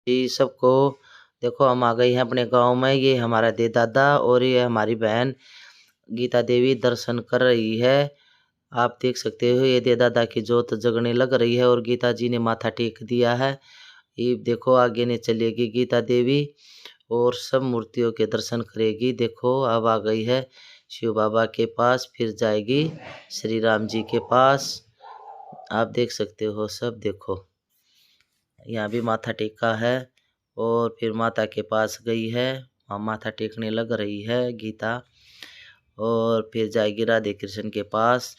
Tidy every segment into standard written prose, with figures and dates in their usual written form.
जी सबको। देखो हम आ गए हैं अपने गांव में। ये हमारा दे दादा और ये हमारी बहन गीता देवी दर्शन कर रही है। आप देख सकते हो ये दे दादा की जोत जगने लग रही है और गीता जी ने माथा टेक दिया है। ये देखो आगे ने चलेगी गीता देवी और सब मूर्तियों के दर्शन करेगी। देखो अब आ गई है शिव बाबा के पास, फिर जाएगी श्री राम जी के पास। आप देख सकते हो सब। देखो यहाँ भी माथा टेका है और फिर माता के पास गई है, वहाँ माथा टेकने लग रही है गीता। और फिर जाएगी राधे कृष्ण के पास।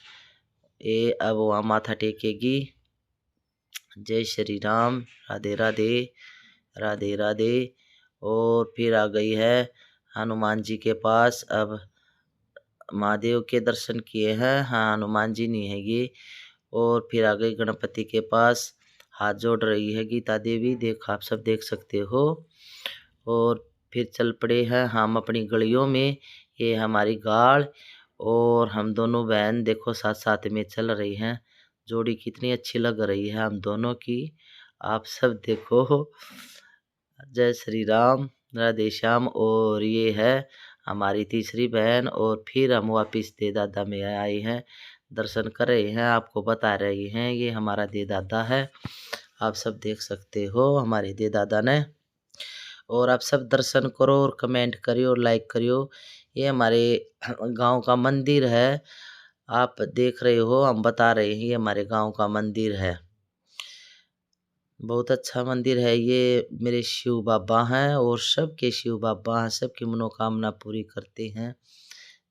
ये अब वहाँ माथा टेकेगी। जय श्री राम, राधे राधे, राधे राधे। और फिर आ गई है हनुमान जी के पास। अब महादेव के दर्शन किए हैं, हाँ हनुमान जी नहीं है ये। और फिर आ गई गणपति के पास, हाथ जोड़ रही है गीता देवी। देख आप सब देख सकते हो। और फिर चल पड़े हैं हम अपनी गलियों में। ये हमारी गाड़ और हम दोनों बहन देखो साथ साथ में चल रही हैं। जोड़ी कितनी अच्छी लग रही है हम दोनों की। आप सब देखो। जय श्री राम, राधे श्याम। और ये है हमारी तीसरी बहन। और फिर हम वापिस दे दादा में आए हैं, दर्शन कर रहे हैं, आपको बता रहे हैं ये हमारा दे दादा है। आप सब देख सकते हो हमारे दे दादा ने। और आप सब दर्शन करो और कमेंट करियो और लाइक करियो। ये हमारे गांव का मंदिर है, आप देख रहे हो, हम बता रहे हैं ये हमारे गांव का मंदिर है। बहुत अच्छा मंदिर है ये। मेरे शिव बाबा हैं और सबके शिव बाबा हैं, सबकी मनोकामना पूरी करते हैं।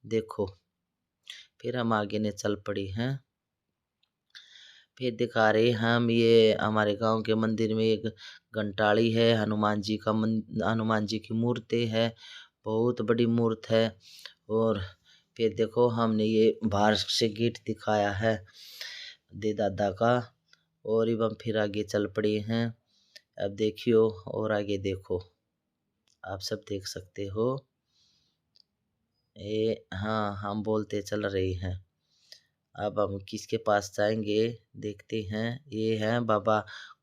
देखो फिर हम आगे ने चल पड़ी हैं। फिर दिखा रहे हम ये हमारे गांव के मंदिर में एक घंटाड़ी है, हनुमान जी का हनुमान जी की मूर्ति है, बहुत बड़ी मूर्ति है। और फिर देखो हमने ये बाहर से गेट दिखाया है दे दादा का। और एवं फिर आगे चल पड़े हैं। अब देखियो और आगे देखो, आप सब देख सकते हो। ये हाँ हम बोलते चल रहे हैं। अब हम किसके पास जाएंगे देखते हैं। ये है बाबा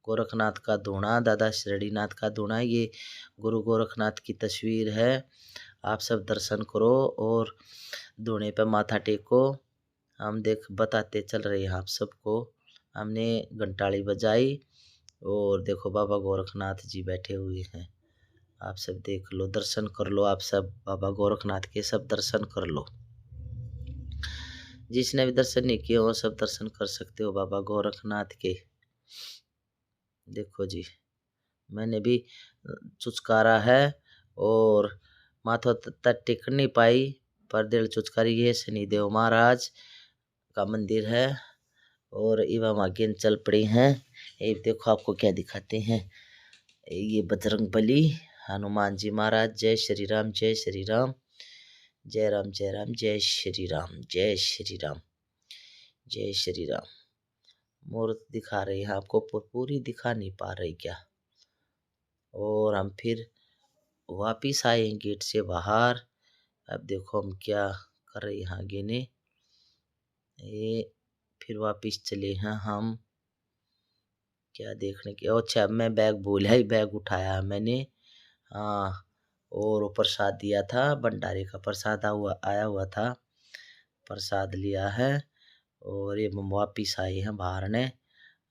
गोरखनाथ का धूणा, दादा शिरडीनाथ का धूणा। ये गुरु गोरखनाथ की तस्वीर है। आप सब दर्शन करो और धूणे पे माथा टेको। हम देख बताते चल रहे हैं आप सबको। हमने घंटाड़ी बजाई और देखो बाबा गोरखनाथ जी बैठे हुए हैं। आप सब देख लो, दर्शन कर लो। आप सब बाबा गोरखनाथ के सब दर्शन कर लो। जिसने भी दर्शन नहीं किए वो सब दर्शन कर सकते हो बाबा गोरखनाथ के। देखो जी मैंने भी चुचकारा है और माथा तक टेक नहीं पाई पर दिल चुचकारी। ये शनिदेव महाराज का मंदिर है। और एवं आगे चल पड़े हैं। ये देखो आपको क्या दिखाते हैं, ये बजरंग बली, हनुमान जी महाराज। जय श्री राम, जय श्री राम, जय राम जय राम, जय श्री राम, जय श्री राम, जय श्री राम। मूर्त दिखा रही है आपको, पूरी दिखा नहीं पा रही क्या। और हम फिर वापिस आए गेट से बाहर। अब देखो हम क्या कर रहे हैं आगे ने। ये फिर वापिस चले हैं हम क्या देखने के। अच्छा मैं बैग भूल है, बैग उठाया मैंने, हाँ। और वो प्रसाद दिया था, भंडारे का प्रसाद आया हुआ था, प्रसाद लिया है। और ये वापिस आए हैं बाहर ने।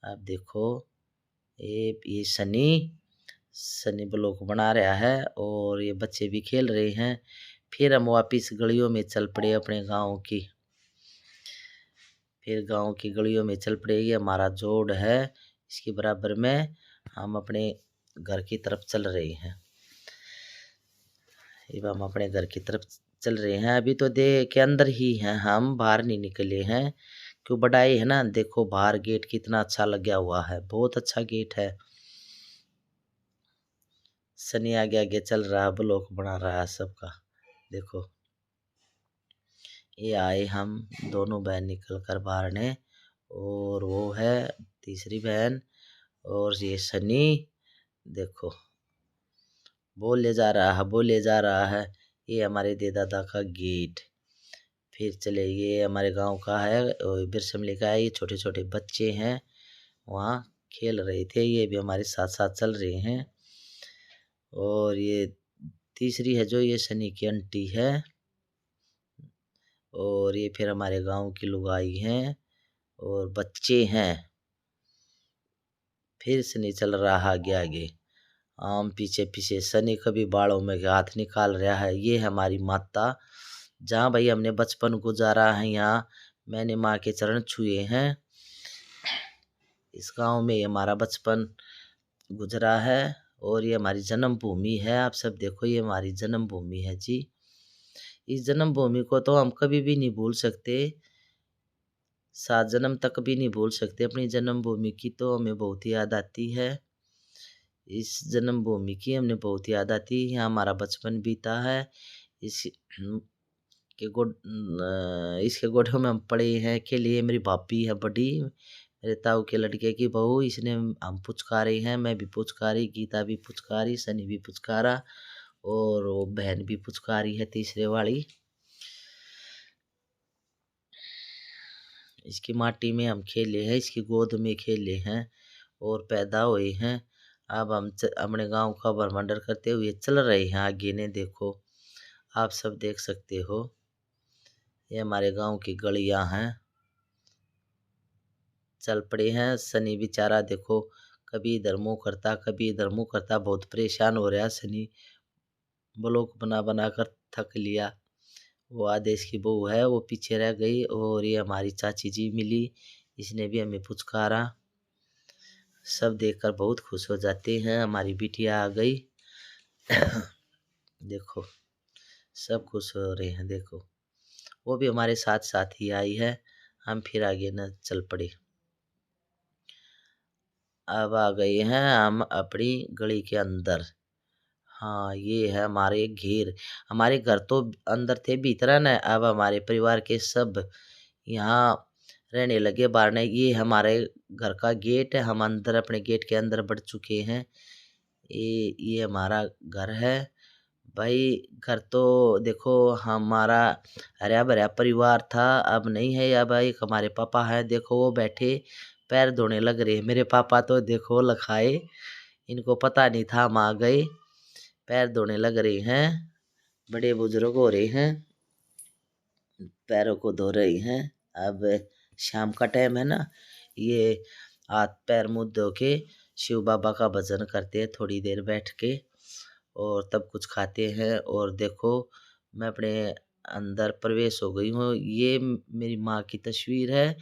अब देखो ये सनी ब्लॉक बना रहा है और ये बच्चे भी खेल रहे हैं। फिर हम वापिस गलियों में चल पड़े अपने गांव की। फिर गांव की गलियों में चल पड़े। ये हमारा जोड़ है, इसके बराबर में हम अपने घर की तरफ चल रहे हैं। अब हम अपने घर की तरफ चल रहे हैं। अभी तो दे के अंदर ही हैं, हम बाहर नहीं निकले हैं क्यों बढ़ाई है ना। देखो बाहर गेट कितना अच्छा लगा हुआ है, बहुत अच्छा गेट है। सनी आगे आगे चल रहा है, ब्लॉक बना रहा है सबका। देखो ये आए हम दोनों बहन निकल कर बाहर ने। और वो है तीसरी बहन और ये सनी। देखो बोले जा रहा है, बोले जा रहा है। ये हमारे दे दादा का गेट। फिर चले, ये हमारे गांव का है बिरसमली का है। ये छोटे छोटे बच्चे हैं वहाँ खेल रहे थे, ये भी हमारे साथ साथ चल रहे हैं। और ये तीसरी है जो ये शनि की आंटी है। और ये फिर हमारे गांव की लुगाई हैं और बच्चे हैं। फिर शनि चल रहा है आगे आगे, आम पीछे पीछे। शनि कभी बालों में हाथ निकाल रहा है। ये है हमारी माता, जहाँ भाई हमने बचपन गुजारा है। यहाँ मैंने माँ के चरण छुए हैं। इस गांव में हमारा बचपन गुजरा है और ये हमारी जन्मभूमि है। आप सब देखो, ये हमारी जन्मभूमि है जी। इस जन्मभूमि को तो हम कभी भी नहीं भूल सकते, 7 जन्म तक भी नहीं भूल सकते। अपनी जन्मभूमि की तो हमें बहुत याद आती है। इस जन्मभूमि की हमें बहुत याद आती है। यहाँ हमारा बचपन बीता है। इस के गोड इसके गोठों में हम पड़े हैं के लिए। मेरी भाभी है बड़ी, मेरे ताऊ के लड़के की बहू, इसने हम पुचकारे हैं। मैं भी पुचकारी, गीता भी पुचकारी, सनी भी पुचकारा और वो बहन भी पुचकारी है तीसरे वाली। इसकी माटी में हम खेले हैं, इसकी गोद में खेले हैं और पैदा हुए हैं। अब हम अपने गांव का भ्रमण करते हुए चल रहे हैं आगे ने। देखो, आप सब देख सकते हो, ये हमारे गांव की गलियां हैं। चल पड़े हैं। शनि बेचारा देखो, कभी इधर मुंह करता कभी इधर मुंह करता, बहुत परेशान हो रहा है शनि। ब्लॉक बना बना कर थक लिया। वो आदेश की बहू है, वो पीछे रह गई। और ये हमारी चाची जी मिली, इसने भी हमें पुचकारा। सब देखकर बहुत खुश हो जाते हैं, हमारी बिटिया आ गई। देखो, सब खुश हो रहे हैं। देखो, वो भी हमारे साथ साथ ही आई है। हम फिर आगे न चल पड़े। अब आ गए हैं हम अपनी गली के अंदर। हाँ, ये है हमारे घेर। हमारे घर तो अंदर थे भीतर न, अब हमारे परिवार के सब यहाँ रहने लगे बाहर ने। ये हमारे घर का गेट है, हम अंदर अपने गेट के अंदर बढ़ चुके हैं। ये हमारा घर है भाई। घर तो देखो, हमारा हरा भरा परिवार था, अब नहीं है। अब एक हमारे पापा है, देखो वो बैठे पैर धोने लग रहे। मेरे पापा तो देखो लखाए, इनको पता नहीं था हम आ गए। पैर धोने लग रहे हैं, बड़े बुजुर्ग हो रहे हैं, पैरों को धो रहे हैं। अब शाम का टाइम है ना, ये हाथ पैर मुंह धो के शिव बाबा का भजन करते हैं थोड़ी देर बैठ के, और तब कुछ खाते हैं। और देखो, मैं अपने अंदर प्रवेश हो गई हूँ। ये मेरी माँ की तस्वीर है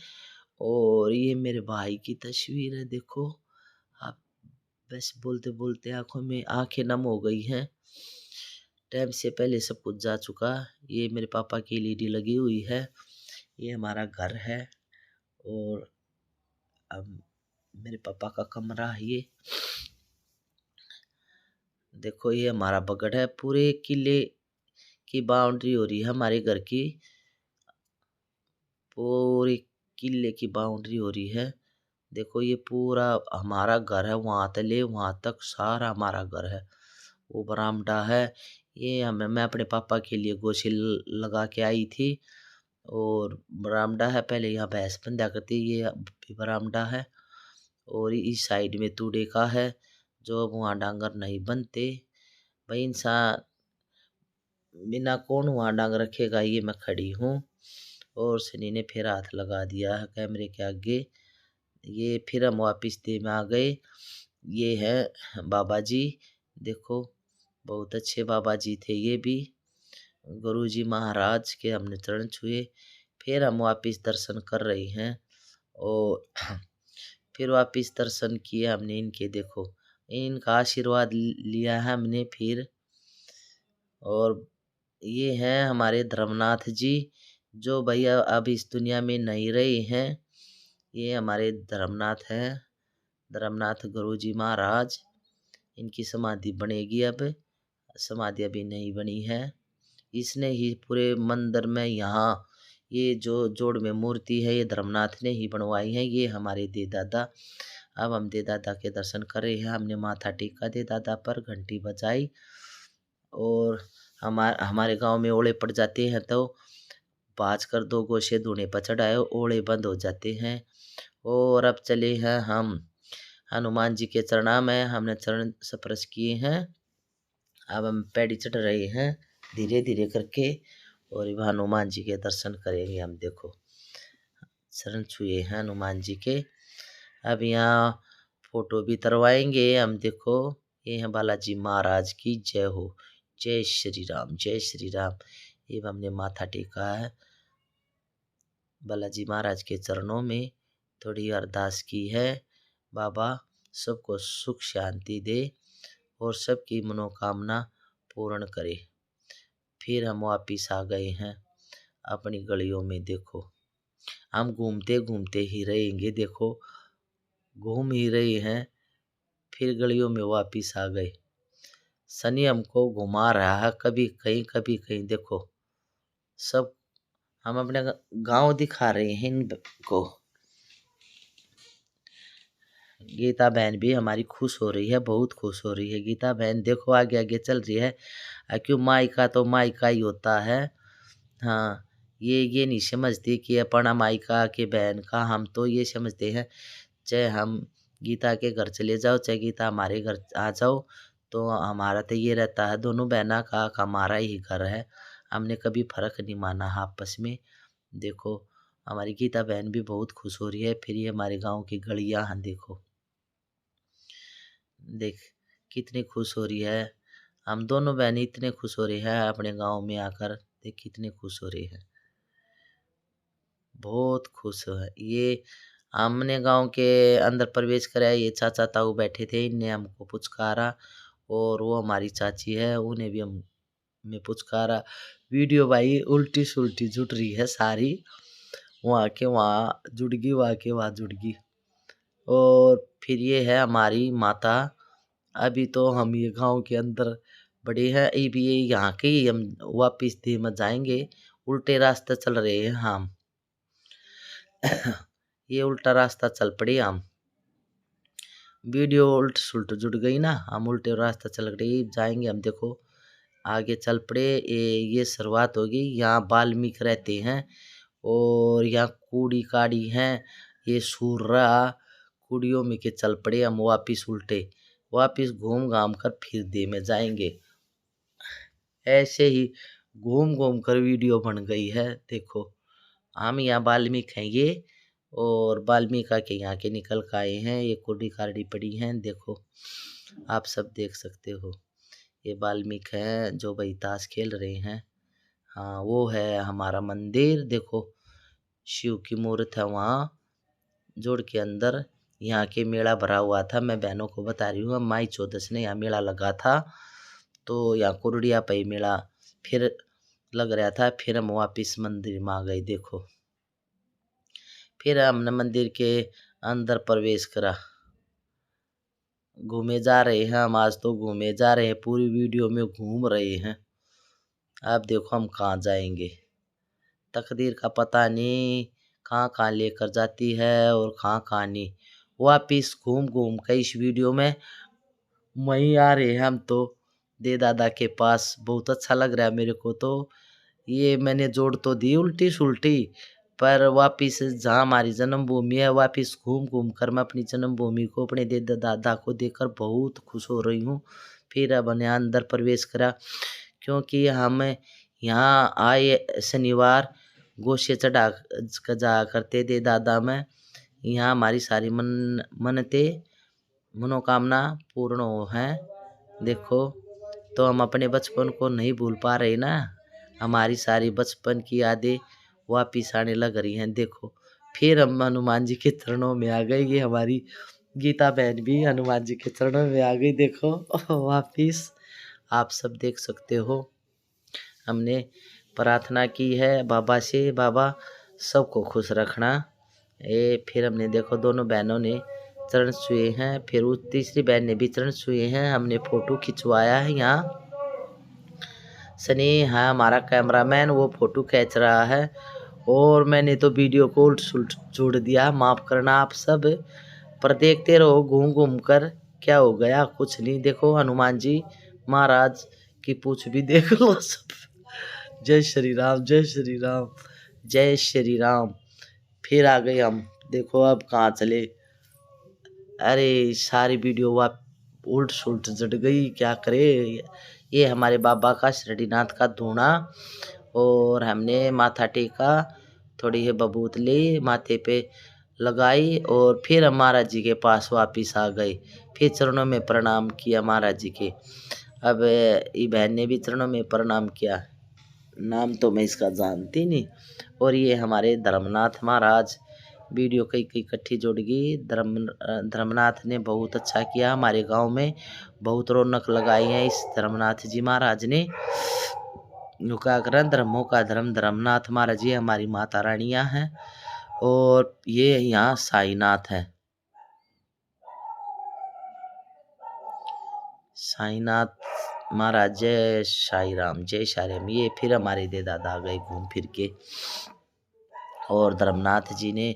और ये मेरे भाई की तस्वीर है। देखो, आप बस बोलते बोलते आंखों में आंखें नम हो गई हैं। टाइम से पहले सब कुछ जा चुका। ये मेरे पापा की एलईडी लगी हुई है। ये हमारा घर है और अब मेरे पापा का कमरा है ये। देखो, ये हमारा बगड़ है। पूरे किले की बाउंड्री हो रही है हमारे घर की, पूरी किले की बाउंड्री हो रही है। देखो, ये पूरा हमारा घर है, वहाँ तले वहाँ तक सारा हमारा घर है। वो बरामदा है। ये मैं अपने पापा के लिए गोशी लगा के आई थी और बरामदा है। पहले यहाँ भैंस बंधा करती, ये भी बरामदा है। और इस साइड में तूड़े का है, जो अब वहाँ डांगर नहीं बनते। भाई, इंसान बिना कौन वहाँ डांग रखेगा। ये मैं खड़ी हूँ और सनी ने फिर हाथ लगा दिया है कैमरे के आगे। ये फिर हम वापिस दे में आ गए। ये है बाबा जी, देखो बहुत अच्छे बाबा जी थे ये भी। गुरु जी महाराज के हमने चरण छुए। फिर हम वापिस दर्शन कर रहे हैं और फिर वापिस दर्शन किए हमने इनके। देखो, इनका आशीर्वाद लिया है हमने फिर। और ये हैं हमारे धर्मनाथ जी, जो भैया अब इस दुनिया में नहीं रहे हैं। ये हमारे धर्मनाथ हैं, धर्मनाथ गुरु जी महाराज। इनकी समाधि बनेगी अब, समाधि अभी नहीं बनी है। इसने ही पूरे मंदिर में यहाँ ये जो जोड़ में मूर्ति है, ये धर्मनाथ ने ही बनवाई है। ये हमारे दे दादा। अब हम दे दादा के दर्शन कर रहे हैं। हमने माथा टेका दे दादा पर, घंटी बजाई। और हमारे गांव में ओले पड़ जाते हैं तो बाज कर 2 गोशे धूने पर चढ़ाए, ओले बंद हो जाते हैं। और अब चले हैं हम हनुमान जी के चरणा में, हमने चरण स्पर्श किए हैं। अब हम पैड़ी चढ़ रहे हैं धीरे धीरे करके, और अब हनुमान जी के दर्शन करेंगे हम। देखो चरण छुए हैं हनुमान जी के। अब यहाँ फोटो भी तरवाएंगे हम। देखो ये है बालाजी महाराज की जय हो, जय श्री राम, जय श्री राम। ये हमने माथा टेका है बालाजी महाराज के चरणों में, थोड़ी अरदास की है बाबा सबको सुख शांति दे और सबकी मनोकामना पूर्ण करे। फिर हम वापिस आ गए हैं अपनी गलियों में। देखो हम घूमते घूमते ही रहेंगे, देखो घूम ही रहे हैं, फिर गलियों में वापिस आ गए। शनि हमको घुमा रहा है, कभी कहीं। देखो सब हम अपने गांव दिखा रहे हैं इनको। गीता बहन भी हमारी खुश हो रही है, बहुत खुश हो रही है गीता बहन। देखो आगे आगे चल रही है। क्यों मायका तो मायका ही होता है। हाँ ये नहीं समझती कि अपना मायका के बहन का, हम तो ये समझते हैं चाहे हम गीता के घर चले जाओ चाहे गीता हमारे घर आ जाओ, तो हमारा तो ये रहता है दोनों बहना का हमारा ही घर है। हमने कभी फर्क नहीं माना आपस में। देखो हमारी गीता बहन भी बहुत खुश हो रही है। फिर ये हमारे गांव की गलियां हैं, देखो देख कितनी खुश हो रही है। हम दोनों बहनें इतने खुश हो रही है अपने गांव में आकर। देख कितनी खुश हो रही है, बहुत खुश है। ये हमने गांव के अंदर प्रवेश कराया, ये चाचा ताऊ बैठे थे, इनने हमको पुचकारा, और वो हमारी चाची है उन्हें भी हमें पुचकारा। वीडियो भाई उल्टी सुल्टी जुट रही है सारी, वहाँ के वहाँ जुड़ गई, वहाँ के वहाँ जुड़ गई। और फिर ये है हमारी माता। अभी तो हम ये गांव के अंदर बड़े हैं, अभी ये यहाँ के ही हम वापिस धीमे जाएंगे। उल्टे रास्ते चल रहे हैं हम ये उल्टा रास्ता चल पड़े हम। वीडियो उल्ट सुल्ट जुड़ गई ना, हम उल्टे रास्ता चल रही जाएंगे हम। देखो आगे चल पड़े, ये शुरुआत होगी। यहाँ वाल्मीकि रहते हैं और यहाँ कूड़ी काड़ी हैं, ये सूर्रा कुड़ियों में के चल पड़े हम वापिस उल्टे, वापिस घूम घाम कर फिर दे में जाएंगे। ऐसे ही घूम घूम कर वीडियो बन गई है। देखो हम यहाँ वाल्मीकि हैं ये, और वाल्मीकि के यहाँ के निकल के आए हैं। ये कुड़ी कार्डी पड़ी हैं, देखो आप सब देख सकते हो। ये वाल्मीकि हैं जो भाई ताश खेल रहे हैं। हाँ वो है हमारा मंदिर। देखो शिव की मूर्त है वहाँ जोड़ के अंदर। यहाँ के मेला भरा हुआ था, मैं बहनों को बता रही हूँ। माई चौदस ने यहाँ मेला लगा था, तो यहाँ कुरडिया पे मेला फिर लग रहा था। फिर हम वापिस मंदिर में आ गए। देखो फिर हमने मंदिर के अंदर प्रवेश करा। घूमे जा रहे हैं हम, आज तो घूमे जा रहे हैं, पूरी वीडियो में घूम रहे हैं। अब देखो हम कहाँ जाएंगे, तकदीर का पता नहीं कहाँ कहाँ लेकर जाती है और कहाँ कहाँ नहीं। वापिस घूम घूम कर इस वीडियो में वहीं आ रहे हैं हम तो दे दादा के पास। बहुत अच्छा लग रहा है मेरे को तो। ये मैंने जोड़ तो दी उल्टी सुल्टी, पर वापिस जहाँ हमारी जन्मभूमि है वापिस घूम घूम कर मैं अपनी जन्मभूमि को, अपने दे दादा को देखकर बहुत खुश हो रही हूँ। फिर अब हमने अंदर प्रवेश करा, क्योंकि हम यहाँ आए शनिवार गोशे चढ़ा जा करते थे दादा में। यहाँ हमारी सारी मन्नतें मनोकामना पूर्ण हो हैं। देखो तो हम अपने बचपन को नहीं भूल पा रहे ना, हमारी सारी बचपन की यादें वापिस आने लग रही हैं। देखो फिर हम हनुमान जी के चरणों में आ गए। ये हमारी गीता बहन भी हनुमान जी के चरणों में आ गई। देखो वापिस आप सब देख सकते हो। हमने प्रार्थना की है बाबा से, बाबा सबको खुश रखना। फिर हमने देखो दोनों बहनों ने चरण छुए हैं, फिर उस तीसरी बहन ने भी चरण छुए हैं। हमने फोटो खिंचवाया है यहाँ। सनी है हमारा कैमरामैन, वो फोटो खींच रहा है, और मैंने तो वीडियो को उल्ट सुल्ट जोड़ दिया, माफ़ करना आप सब। पर देखते रहो घूम घूम कर, क्या हो गया कुछ नहीं। देखो हनुमान जी महाराज की पूछ भी देख लो सब। जय श्री राम, जय श्री राम, जय श्री राम। फिर आ गए हम। देखो अब कहाँ चले, अरे सारी वीडियो उल्ट सुल्ट जट गई, क्या करे। ये हमारे बाबा का शिरडीनाथ का धूना, और हमने माथा टेका, थोड़ी ही बबूत ली, माथे पे लगाई और फिर हम महाराज जी के पास वापिस आ गए। फिर चरणों में प्रणाम किया महाराज जी के। अब ये बहन ने भी चरणों में प्रणाम किया, नाम तो मैं इसका जानती नहीं। और ये हमारे धर्मनाथ महाराज, वीडियो कई कई इकट्ठी जुड़ गई। धर्मनाथ ने बहुत अच्छा किया, हमारे गांव में बहुत रौनक लगाई है इस धर्मनाथ जी महाराज ने। जो क्या करें, धर्मों का धर्म धर्मनाथ महाराज जी हमारी माता रानियां हैं, और ये यहाँ साईनाथ है। साईनाथ महाराज, जय साई राम, जय साई राम। ये फिर हमारे दे दादा आ गए घूम फिर के, और धर्मनाथ जी ने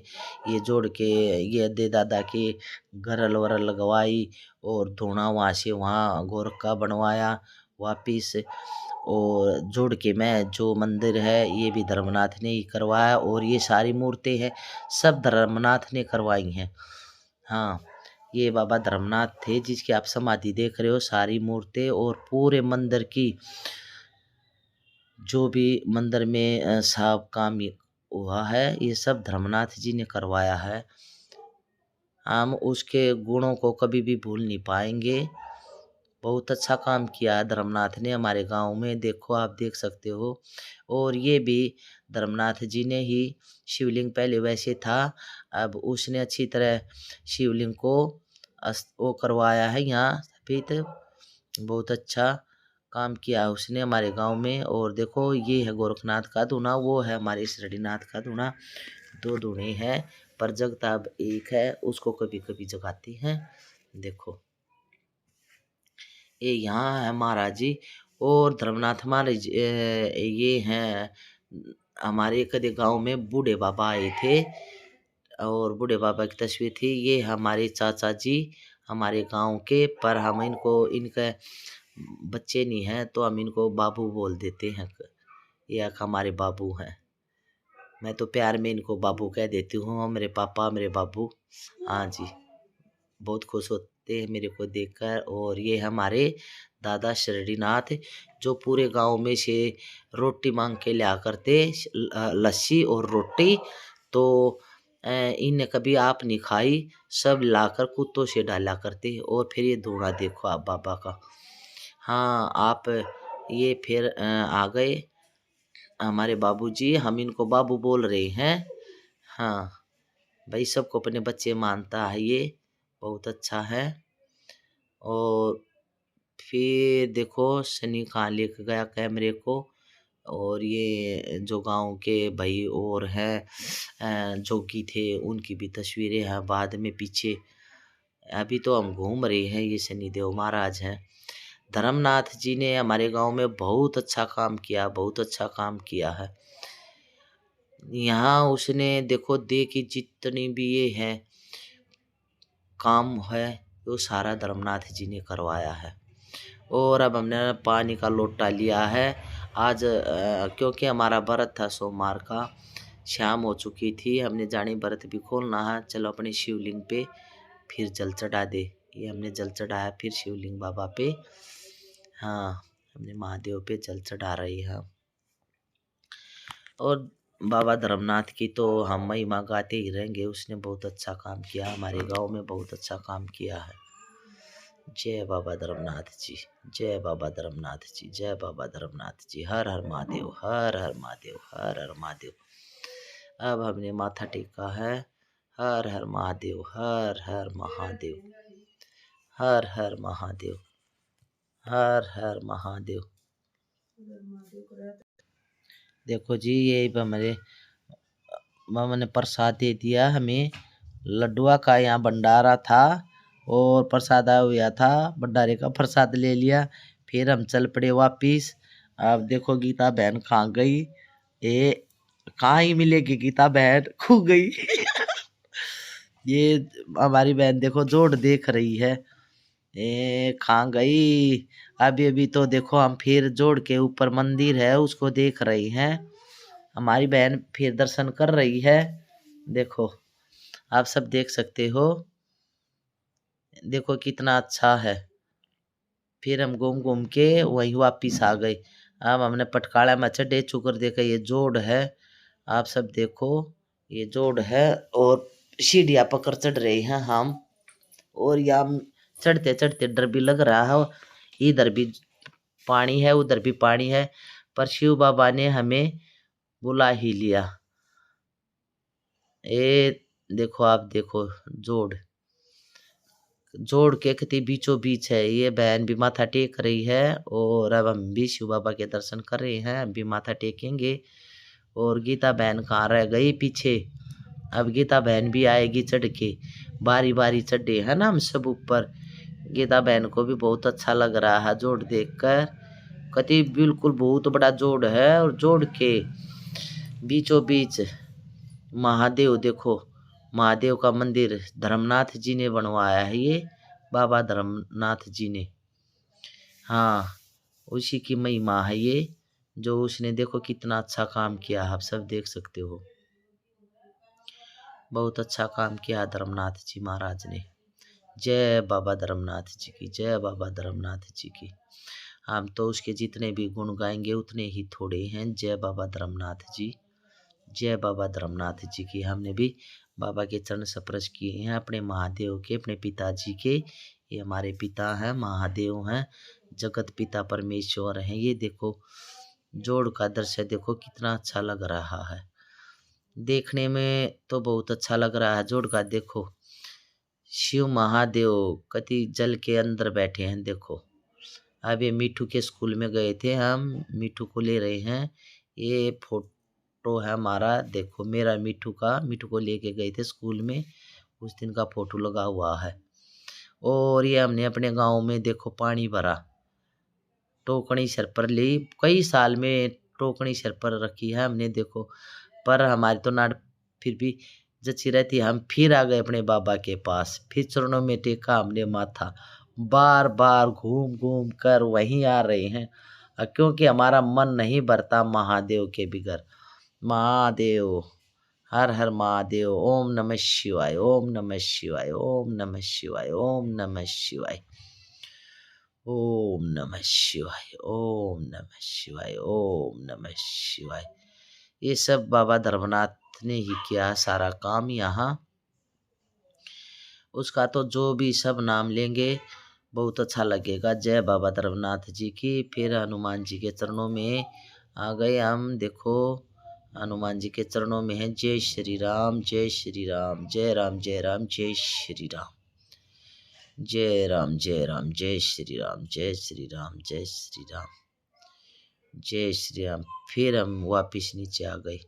ये जोड़ के ये दे दादा के गरल वरल लगवाई, और धोना वहाँ से वहाँ गोरखा बनवाया वापिस। और जोड़ के मैं जो मंदिर है ये भी धर्मनाथ ने ही करवाया, और ये सारी मूर्तें हैं सब धर्मनाथ ने करवाई हैं। हाँ, ये बाबा धर्मनाथ थे जिसकी आप समाधि देख रहे हो। सारी मूर्तें और पूरे मंदिर की जो भी मंदिर में साफ काम हुआ है ये सब धर्मनाथ जी ने करवाया है। हम उसके गुणों को कभी भी भूल नहीं पाएंगे। बहुत अच्छा काम किया है धर्मनाथ ने हमारे गांव में, देखो आप देख सकते हो। और ये भी धर्मनाथ जी ने ही, शिवलिंग पहले वैसे था, अब उसने अच्छी तरह शिवलिंग को वो करवाया है यहाँ सफेद। बहुत अच्छा काम किया उसने हमारे गांव में। और देखो ये है गोरखनाथ का धूना, वो है हमारे शिरडीनाथ का धूना। दो धूने हैं पर जगता अब एक है, उसको कभी कभी जगाते हैं। देखो ये यहाँ है महाराज जी। और धर्मनाथ महाराज ये हैं हमारे कदे गांव में बूढ़े बाबा आए थे, और बूढ़े बाबा की तस्वीर थी। ये हमारे चाचा जी हमारे गांव के, पर हम इनको इनके बच्चे नहीं हैं तो हम इनको बाबू बोल देते हैं। ये हमारे बाबू हैं, मैं तो प्यार में इनको बाबू कह देती हूँ, मेरे पापा मेरे बाबू। हाँ जी, बहुत खुश होते हैं मेरे को देखकर। और ये हमारे दादा शिरडीनाथ जो पूरे गांव में से रोटी मांग के लिया करते, लस्सी और रोटी। तो इन्हें कभी आप नहीं खाई, सब लाकर कुत्तों से डाला करते। और फिर ये धूना देखो आप बाबा का। हाँ आप ये फिर आ गए हमारे बाबूजी, हम इनको बाबू बोल रहे हैं। हाँ भाई, सबको अपने बच्चे मानता है, ये बहुत अच्छा है। और फिर देखो सनी कहाँ लेके गया कैमरे को। और ये जो गांव के भाई और हैं जोगी थे, उनकी भी तस्वीरें हैं बाद में पीछे। अभी तो हम घूम रहे हैं, ये शनिदेव महाराज हैं। धर्मनाथ जी ने हमारे गांव में बहुत अच्छा काम किया, बहुत अच्छा काम किया है। यहाँ उसने देखो दे की जितनी भी ये है काम है, वो सारा धर्मनाथ जी ने करवाया है। और अब हमने पानी का लोटा लिया है आज, क्योंकि हमारा व्रत था सोमवार का, शाम हो चुकी थी, हमने जानी व्रत भी खोलना है, चलो अपने शिवलिंग पे फिर जल चढ़ा दे। ये हमने जल चढ़ाया फिर शिवलिंग बाबा पे। हाँ, हमने महादेव पे जल चढ़ा रही है। और बाबा धर्मनाथ की तो हम महिमा गाते ही रहेंगे, उसने बहुत अच्छा काम किया हमारे गांव में, बहुत अच्छा काम किया है। जय बाबा धर्मनाथ जी, जय बाबा धर्मनाथ जी, जय बाबा धर्मनाथ जी। हर हर महादेव, हर हर महादेव, हर हर महादेव। अब हमने माथा टेका है। हर हर महादेव, हर हर महादेव, हर हर महादेव, हर हर महादेव। देखो जी, ये हमारे मामा ने प्रसाद दे दिया हमें, लड्डुआ का यहाँ भंडारा था और प्रसाद आया हुआ था, भंडारे का प्रसाद ले लिया। फिर हम चल पड़े वापिस। अब देखो गीता बहन कहाँ गई, ये कहाँ ही मिलेगी गीता बहन, खो गई। ये हमारी बहन देखो जोड़ देख रही है, ए कहाँ गई। अभी अभी तो देखो हम फिर जोड़ के ऊपर मंदिर है उसको देख रही हैं, हमारी बहन फिर दर्शन कर रही है। देखो आप सब देख सकते हो, देखो कितना अच्छा है। फिर हम घूम घूम के वहीं वापिस आ गए। अब हमने पटकाड़ा में चढ़े चुकर देखा ये जोड़ है, आप सब देखो ये जोड़ है और सीढ़ियाँ पकड़ चढ़ रहे हैं हम। और यहाँ चढ़ते चढ़ते डर भी लग रहा है, इधर भी पानी है उधर भी पानी है, पर शिव बाबा ने हमें बुला ही लिया। ये देखो आप देखो जोड़ जोड़ के कति बीचों बीच है। ये बहन भी माथा टेक रही है और अब हम भी शिव बाबा के दर्शन कर रहे हैं, अब भी माथा टेकेंगे। और गीता बहन कहाँ रह गई पीछे, अब गीता बहन भी आएगी चढ़ के, बारी बारी चढ़े है ना हम सब ऊपर। गीता बहन को भी बहुत अच्छा लग रहा है जोड़ देखकर, कति बिल्कुल बहुत बड़ा जोड़ है। और जोड़ के बीचों बीच महादेव देखो, महादेव का मंदिर धर्मनाथ जी ने बनवाया है, ये बाबा धर्मनाथ जी ने, हाँ उसी की महिमा है ये, जो उसने देखो कितना अच्छा काम किया, आप सब देख सकते हो। बहुत अच्छा काम किया धर्मनाथ जी महाराज ने। जय बाबा धर्मनाथ जी की, जय बाबा धर्मनाथ जी की। हम तो उसके जितने भी गुण गाएंगे उतने ही थोड़े हैं। जय बाबा धर्मनाथ जी, जय बाबा धर्मनाथ जी की। हमने भी बाबा के चरण स्पर्श किए हैं अपने महादेव के, अपने पिताजी के। ये हमारे पिता हैं, महादेव हैं, जगत पिता परमेश्वर हैं। ये देखो जोड़ का दृश्य देखो कितना अच्छा लग रहा है, देखने में तो बहुत अच्छा लग रहा है। जोड़ का देखो शिव महादेव कति जल के अंदर बैठे हैं देखो। अब ये मिठू के स्कूल में गए थे, हम मिठू को ले रहे हैं। ये फोटो है हमारा, देखो मेरा मिठू का, मिठू को लेके गए थे स्कूल में, उस दिन का फोटो लगा हुआ है। और ये हमने अपने गांव में देखो पानी भरा, टोकनी सर पर ली, कई साल में टोकनी सर पर रखी है हमने देखो, पर हमारी तो नाड़ फिर भी जची रहती। हम फिर आ गए अपने बाबा के पास, फिर चरणों में टेका हमने माथा, बार बार घूम घूम कर वहीं आ रहे हैं, क्योंकि हमारा मन नहीं भरता महादेव के बिगर। महादेव, हर हर महादेव, ओम नमः शिवाय, ओम नमः शिवाय, ओम नमः शिवाय, ओम नमः शिवाय, ओम नमः शिवाय, ओम नमः शिवाय, ओम नमः शिवाय। ये सब बाबा धर्मनाथ ने ही किया सारा काम यहाँ। उसका तो जो भी सब नाम लेंगे बहुत अच्छा लगेगा। जय बाबा धर्मनाथ जी की। फिर हनुमान जी के चरणों में आ गए हम, देखो हनुमान जी के चरणों में है जय श्री राम, जय श्री राम, जय राम जय राम, जय श्री राम, जय राम जय राम, जय श्री राम, जय श्री राम, जय श्री राम, जय श्री राम। फिर हम वापिस नीचे आ गए,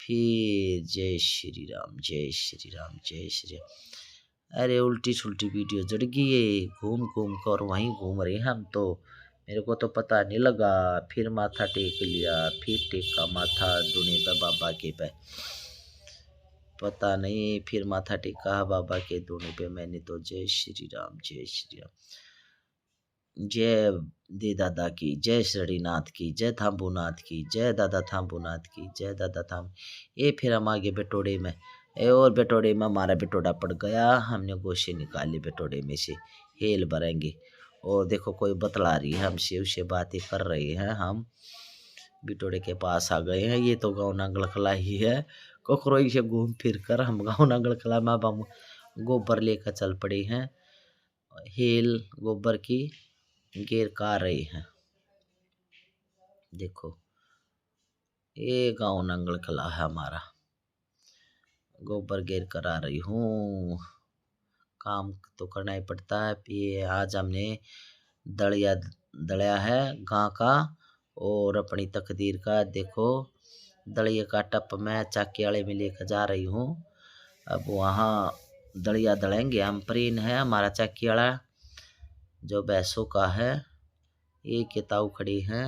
फिर जय श्री राम, जय श्री राम, जय श्री राम। अरे उल्टी सुल्टी वीडियो जड़ गई है, घूम घूम कर वहीं घूम रहे हैं हम तो, मेरे को तो पता नहीं लगा। फिर माथा टेक लिया, फिर टेका माथा दूने पे बाबा के पे, पता नहीं फिर माथा टेका बाबा के दूने पे मैंने तो। जय श्री राम, जय श्री राम, जय दे दादा की, जय श्रीनाथ की, जय थाम्बूनाथ की, जय दादा थाम्बूनाथ की, जय दादा थाम। ये फिर हम आगे बेटोड़े में, और बेटोड़े में हमारा बेटोड़ा पड़ गया, हमने गोशे निकाले बेटोड़े में से, हेल भरेंगे। और देखो कोई बतला रही है हमसे, उससे बातें कर रहे हैं हम, बिटोड़े के पास आ गए हैं। ये तो गाँव नांगलखला ही है, कोकरोई से घूम फिर कर हम गाँव नांगलखला में अब हम गोबर लेकर चल पड़े हैं, हेल गोबर की घेर का रहे हैं। देखो ये गाँव नांगलखला है हमारा, गोबर घेर कर आ रही हूँ, काम तो करना ही पड़ता है। ये आज हमने दलिया है गाँ का और अपनी तकदीर का, देखो दलिया का टप मैं चाकी वाले में लेकर जा रही हूँ। अब वहाँ दलिया दलेंगे हम, प्रीन है हमारा चाकी वाला जो भैंसों का है, ये के ताऊ खड़ी हैं।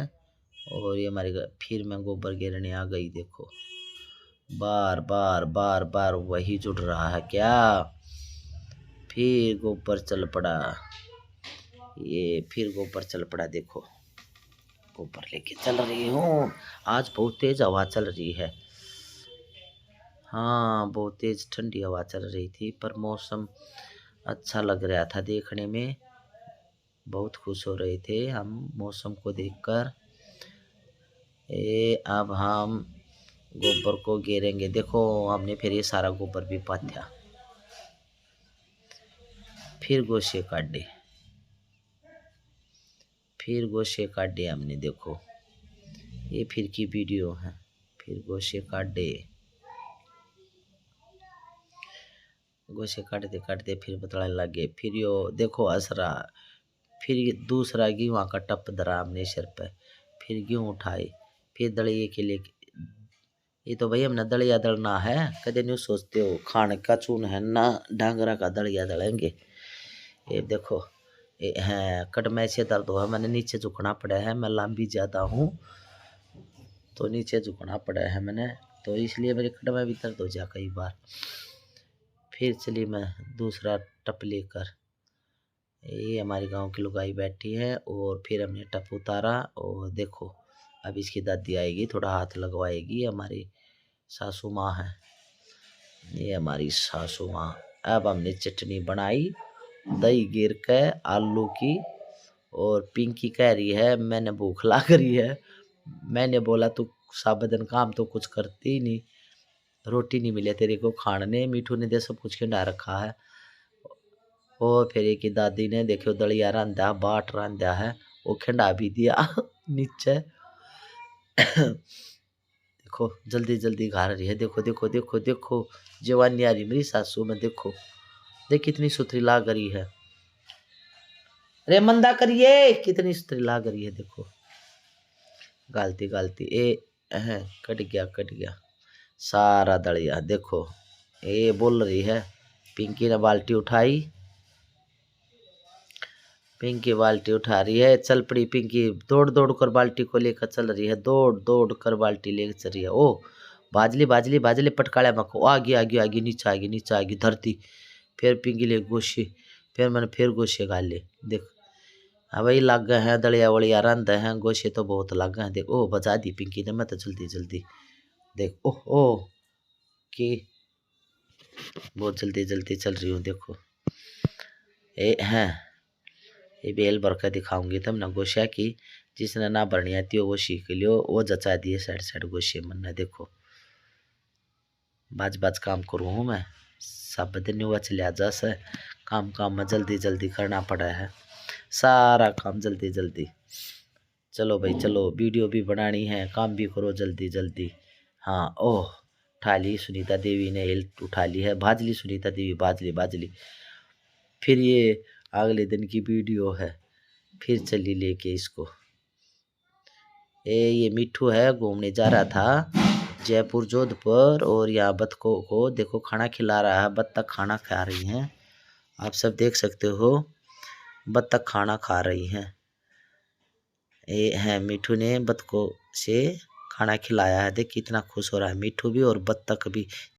और ये हमारे फिर मैं गोबर गिरने आ गई, देखो बार बार बार बार वही जुड़ रहा है क्या, फिर गोबर चल पड़ा, ये फिर गोबर चल पड़ा। देखो गोबर लेके चल रही हूँ, आज बहुत तेज हवा चल रही है, हाँ बहुत तेज ठंडी हवा चल रही थी, पर मौसम अच्छा लग रहा था देखने में। बहुत खुश हो रहे थे हम मौसम को देखकर। अब हम गोबर को घेरेंगे। देखो हमने फिर ये सारा गोबर भी पाथ्या, फिर गोशे काटे, फिर गोशे काटे हमने। देखो ये फिर की वीडियो है, फिर गोशे काटे, गोशे काटते काटते फिर बतलाने लगे। फिर यो देखो असरा, फिर ये दूसरा गेहूँ का टप धरा हमने सिर पे, फिर गेहूँ उठाए, फिर दलिए के लिए। ये तो भाई हमने दलिया दलना है, कदे नहीं सोचते हो खाने का चून है ना, डांगरा का दलिया दलेंगे। ये देखो ये है कटमे से दर्द हुआ, मैंने नीचे झुकना पड़ा है, मैं लंबी ज़्यादा हूँ तो नीचे झुकना पड़ा है मैंने, तो इसलिए मेरे कटमे भी दर्द हो जा कई बार। फिर चली मैं दूसरा टप लेकर, ये हमारी गांव की लुगाई बैठी है, और फिर हमने टप उतारा। और देखो अब इसकी दादी आएगी, थोड़ा हाथ लगवाएगी, हमारी सासू माँ है, ये हमारी सासू माँ। अब हमने चटनी बनाई दही गिर के आलू की, और पिंकी कह रही है मैंने भूख लग रही है। मैंने बोला तू सारा दिन काम तो कुछ करती ही नहीं, रोटी नहीं मिले तेरे को खाने, मीठू ने दे सब कुछ खिंडा रखा है। और फिर एक दादी ने देखो दलिया रांधा, बाट रांधा है, वो खिंडा भी दिया नीचे। देखो जल्दी जल्दी खा रही है, देखो देखो देखो देखो जवानी आ रही मेरी सासू में। देखो देख कितनी सुथरी लाग रही है, अरे मंदा करिए, कितनी सुथरी लाग रही है। देखो गालती गालती ए कट गया सारा दलिया। देखो ये बोल रही है, पिंकी ने बाल्टी उठाई, पिंकी बाल्टी उठा रही है, चल पड़ी पिंकी, दौड़ दौड़ कर बाल्टी को लेकर चल रही है, दौड़ दौड़ कर बाल्टी लेकर चल रही है। ओ बाजली बाजली बाजली पटकाड़ा मको, आगे आगे आगे नीचे आगे नीचे आगे धरती। फिर पिंकी ले गोशी, फिर मैंने फिर गोशे गाल ले। देख हाँ भाई लाग गए हैं दलिया वलिया रंध हैं, गोशे तो बहुत लाग गए हैं। देख ओ बजा दी पिंकी ने, मैं तो जल्दी जल्दी देख ओह ओ की बहुत जल्दी जल्दी चल रही हूँ। देखो ए हैं ये बेल भर कर दिखाऊंगी तब ना गोशिया की, जिसने ना भरनी आती हो वो सीख लियो, वो जचा दिए साइड साइड गोशे मन। देखो बाज बाज काम करूँ हूँ मैं, सब दिन हुआ चलिया जैसे काम काम में जल्दी जल्दी करना पड़ा है, सारा काम जल्दी जल्दी। चलो भाई चलो, वीडियो भी बनानी है, काम भी करो जल्दी जल्दी। हाँ ओह उठा ली सुनीता देवी ने, हेल्थ उठा ली है, भाजली सुनीता देवी, बाजली बाजली। फिर ये अगले दिन की वीडियो है, फिर चली लेके इसको। ये मिठू है, घूमने जा रहा था जयपुर जोधपुर, और यहाँ बत्तखों को देखो खाना खिला रहा है, बत्तख खाना खा रही हैं, आप सब देख सकते हो बत्तख खाना खा रही हैं। ये है मिठू ने बत्तखों से खाना खिलाया है, देख कितना खुश हो रहा है मिठू भी और बत्तख भी।